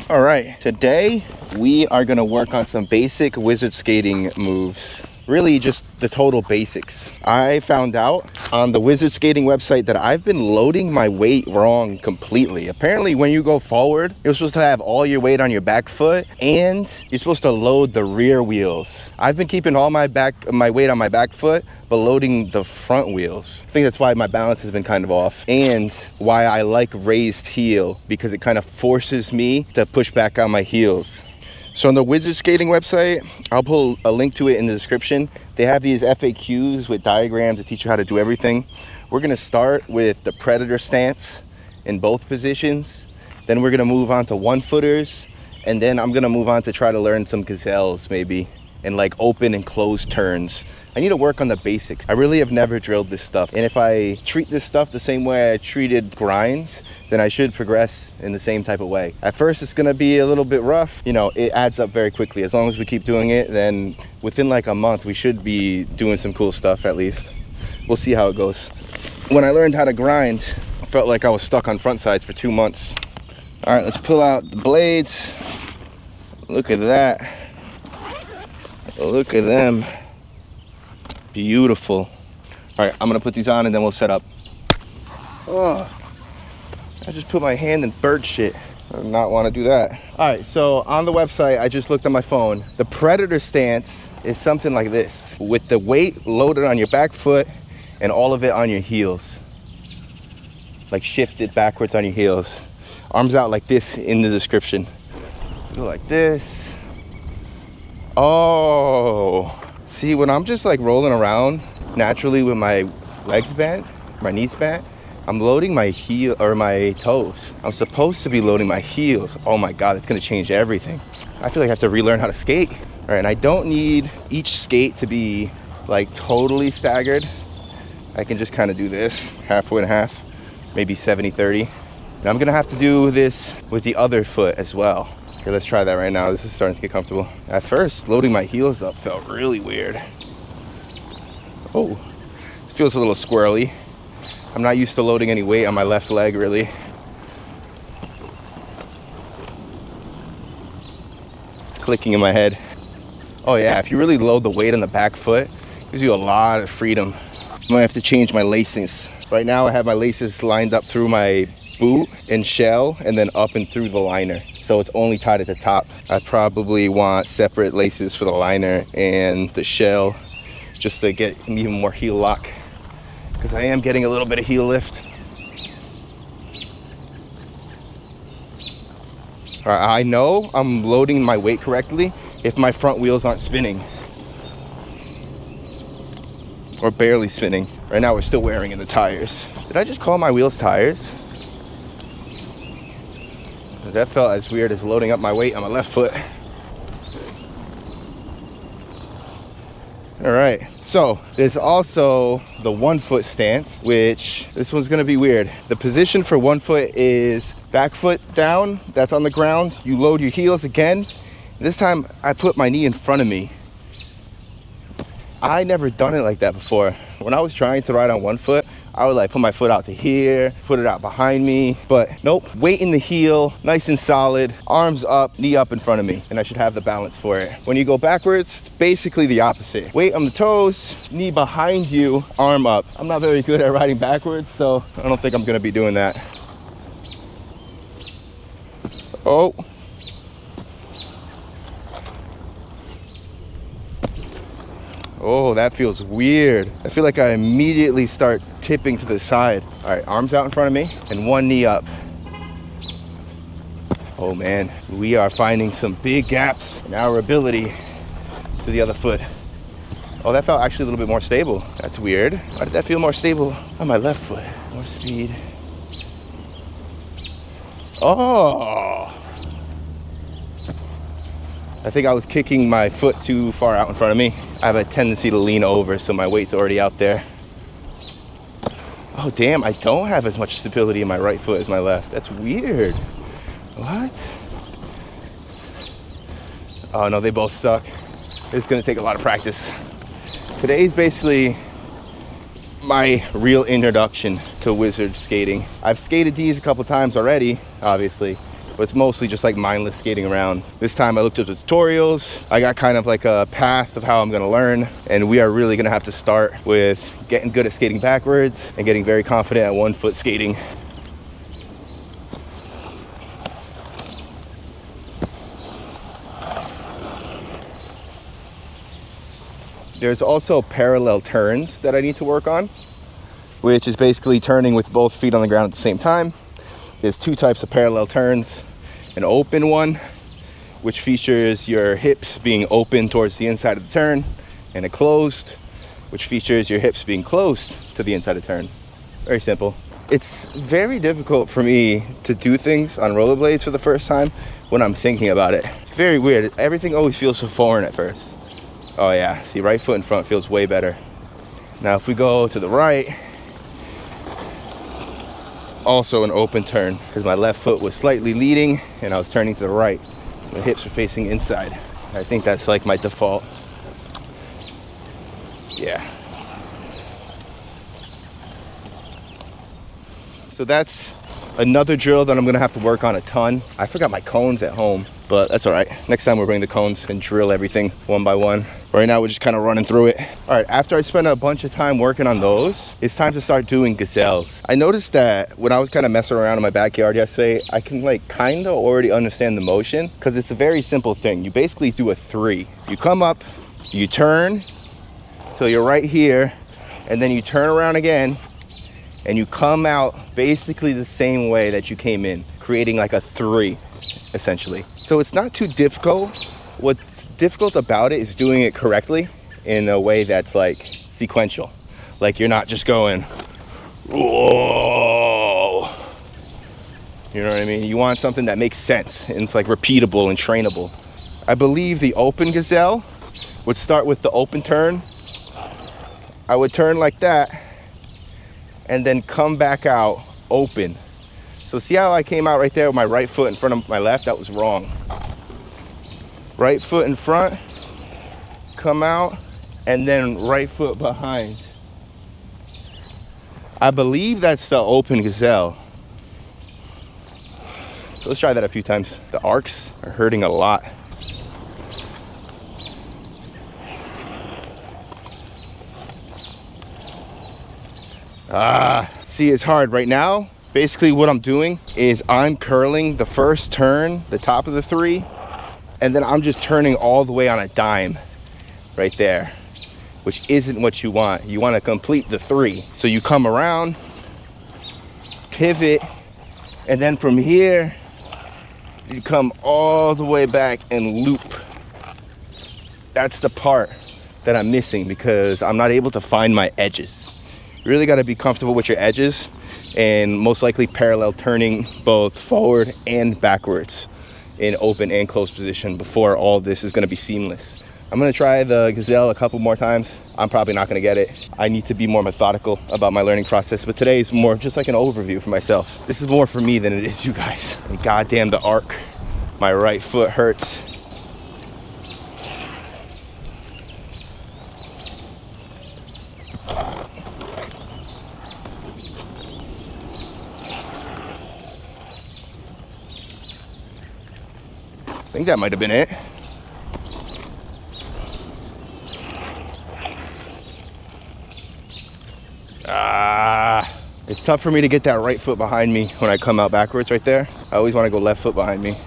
All right, today we are gonna work on some basic wizard skating moves. Really just the total basics. I found out on the wizard skating website that I've been loading my weight wrong completely. Apparently when you go forward, you're supposed to have all your weight on your back foot and you're supposed to load the rear wheels. I've been keeping all my weight on my back foot, but loading the front wheels. I think that's why my balance has been kind of off and why I like raised heel, because it kind of forces me to push back on my heels. So on the wizard skating website, I'll put a link to it in the description. They have these FAQs with diagrams that teach you how to do everything. We're gonna start with the predator stance in both positions. Then we're gonna move on to 1-footers. And then I'm gonna move on to try to learn some gazelles maybe, and like open and close turns. I need to work on the basics. I really have never drilled this stuff. And if I treat this stuff the same way I treated grinds, then I should progress in the same type of way. At first, it's gonna be a little bit rough. You know, it adds up very quickly. As long as we keep doing it, then within like a month, we should be doing some cool stuff at least. We'll see how it goes. When I learned how to grind, I felt like I was stuck on front sides for 2 months. All right, let's pull out the blades. Look at that. Look at them. Beautiful. All right, I'm gonna put these on and then we'll set up. Oh, I just put my hand in bird shit. I do not want to do that. All right, so on the website, I just looked on my phone. The predator stance is something like this, with the weight loaded on your back foot and all of it on your heels. Like shifted backwards on your heels. Arms out like this in the description. Go like this. Oh, see, when I'm just like rolling around naturally with my legs bent, my knees bent, I'm loading my heel or my toes. I'm supposed to be loading my heels. Oh my God, it's gonna change everything. I feel like I have to relearn how to skate. All right, and I don't need each skate to be like totally staggered. I can just kind of do this, halfway and half, maybe 70-30. And I'm gonna have to do this with the other foot as well. Okay, let's try that right now. This is starting to get comfortable. At first, loading my heels up felt really weird. Oh, it feels a little squirrely. I'm not used to loading any weight on my left leg, really. It's clicking in my head. Oh yeah, if you really load the weight on the back foot, it gives you a lot of freedom. I might have to change my lacings. Right now, I have my laces lined up through my boot and shell and then up and through the liner. So it's only tied at the top. I probably want separate laces for the liner and the shell just to get even more heel lock, because I am getting a little bit of heel lift. All right, I know I'm loading my weight correctly if my front wheels aren't spinning or barely spinning. Right now we're still wearing in the tires. Did I just call my wheels tires? That felt as weird as loading up my weight on my left foot. All right, so there's also the 1-foot stance, which this one's gonna be weird. The position for 1 foot is back foot down, that's on the ground. You load your heels again. This time I put my knee in front of me. I never done it like that before. When I was trying to ride on 1 foot, I would like put my foot out to here, put it out behind me, but nope, weight in the heel, nice and solid, arms up, knee up in front of me, and I should have the balance for it. When you go backwards, it's basically the opposite. Weight on the toes, knee behind you, arm up. I'm not very good at riding backwards, so I don't think I'm gonna be doing that. Oh. Oh, that feels weird. I feel like I immediately start tipping to the side. All right, arms out in front of me and 1 knee up. Oh man, we are finding some big gaps in our ability to the other foot. Oh, that felt actually a little bit more stable. That's weird. Why did that feel more stable on my left foot? More speed. Oh. I think I was kicking my foot too far out in front of me. I have a tendency to lean over, so my weight's already out there. Oh damn, I don't have as much stability in my right foot as my left. That's weird. What? Oh no, they both stuck. It's gonna take a lot of practice. Today's basically my real introduction to wizard skating. I've skated these a couple times already, obviously, but it's mostly just like mindless skating around. This time I looked up the tutorials. I got kind of like a path of how I'm gonna learn, and we are really gonna have to start with getting good at skating backwards and getting very confident at 1 foot skating. There's also parallel turns that I need to work on, which is basically turning with both feet on the ground at the same time. There's 2 types of parallel turns. An open one, which features your hips being open towards the inside of the turn, and a closed, which features your hips being closed to the inside of the turn. Very simple. It's very difficult for me to do things on rollerblades for the first time when I'm thinking about it. It's very weird. Everything always feels so foreign at first. Oh yeah, see, right foot in front feels way better. Now if we go to the right, also an open turn, because my left foot was slightly leading and I was turning to the right. My hips are facing inside. I think that's like my default. Yeah. So that's another drill that I'm gonna have to work on a ton. I forgot my cones at home, but that's all right. Next time we'll bring the cones and drill everything one by one. Right now we're just kind of running through it. All right, after I spent a bunch of time working on those, it's time to start doing gazelles. I noticed that when I was kind of messing around in my backyard yesterday, I can like kind of already understand the motion, because it's a very simple thing. You basically do a 3. You come up, you turn till you're right here, and then you turn around again, and you come out basically the same way that you came in, creating like a 3, essentially. So it's not too difficult. What's difficult about it is doing it correctly in a way that's like sequential. Like you're not just going, whoa. You know what I mean? You want something that makes sense and it's like repeatable and trainable. I believe the open gazelle would start with the open turn. I would turn like that and then come back out open. So see how I came out right there with my right foot in front of my left? That was wrong. Right foot in front, come out, and then right foot behind. I believe that's the open gazelle. So let's try that a few times. The arcs are hurting a lot. See, it's hard right now. Basically what I'm doing is I'm curling the first turn, the top of the 3, and then I'm just turning all the way on a dime right there, which isn't what you want. You want to complete the 3. So you come around, pivot, and then from here, you come all the way back and loop. That's the part that I'm missing because I'm not able to find my edges. You really got to be comfortable with your edges and most likely parallel turning both forward and backwards in open and closed position before all this is going to be seamless. I'm going to try the gazelle a couple more times. I'm probably not going to get it. I need to be more methodical about my learning process, but today is more of just like an overview for myself. This is more for me than it is you guys. And goddamn the arc. My right foot hurts. I think that might have been it. It's tough for me to get that right foot behind me when I come out backwards right there. I always want to go left foot behind me.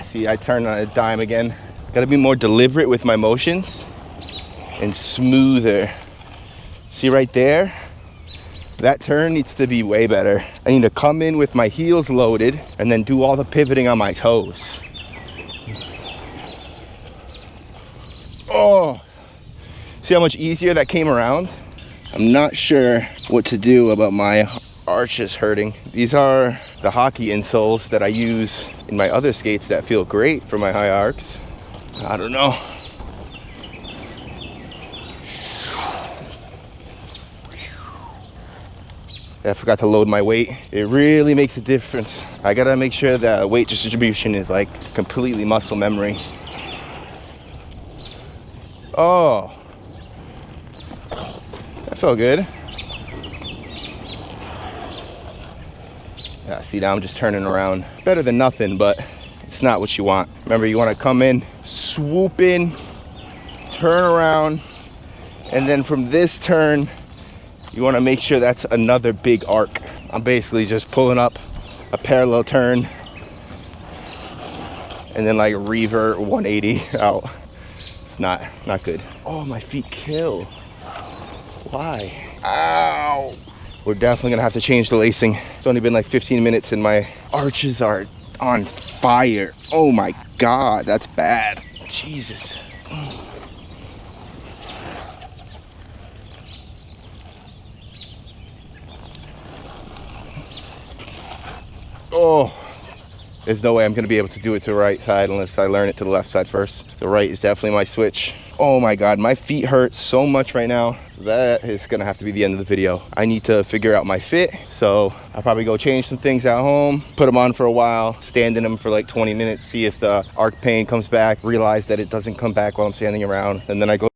See, I turned on a dime again. Got to be more deliberate with my motions and smoother. See right there? That turn needs to be way better. I need to come in with my heels loaded and then do all the pivoting on my toes. Oh, see how much easier that came around? I'm not sure what to do about my arches hurting. These are the hockey insoles that I use in my other skates that feel great for my high arcs. I don't know. I forgot to load my weight. It really makes a difference. I gotta make sure that weight distribution is like completely muscle memory. Oh, that felt good. Yeah, see, now I'm just turning around. Better than nothing, but it's not what you want. Remember, you want to come in, swoop in, turn around, and then from this turn, you want to make sure that's another big arc. I'm basically just pulling up a parallel turn and then like revert 180 out. It's not good. Oh, my feet kill. Why? Ow. We're definitely gonna have to change the lacing. It's only been like 15 minutes and my arches are on fire. Oh my God, that's bad. Jesus. Oh, there's no way I'm gonna be able to do it to the right side unless I learn it to the left side first. The right is definitely my switch. Oh my God, my feet hurt so much right now. So that is gonna have to be the end of the video. I need to figure out my fit. So I'll probably go change some things at home, put them on for a while, stand in them for like 20 minutes, see if the arc pain comes back, realize that it doesn't come back while I'm standing around. And then I go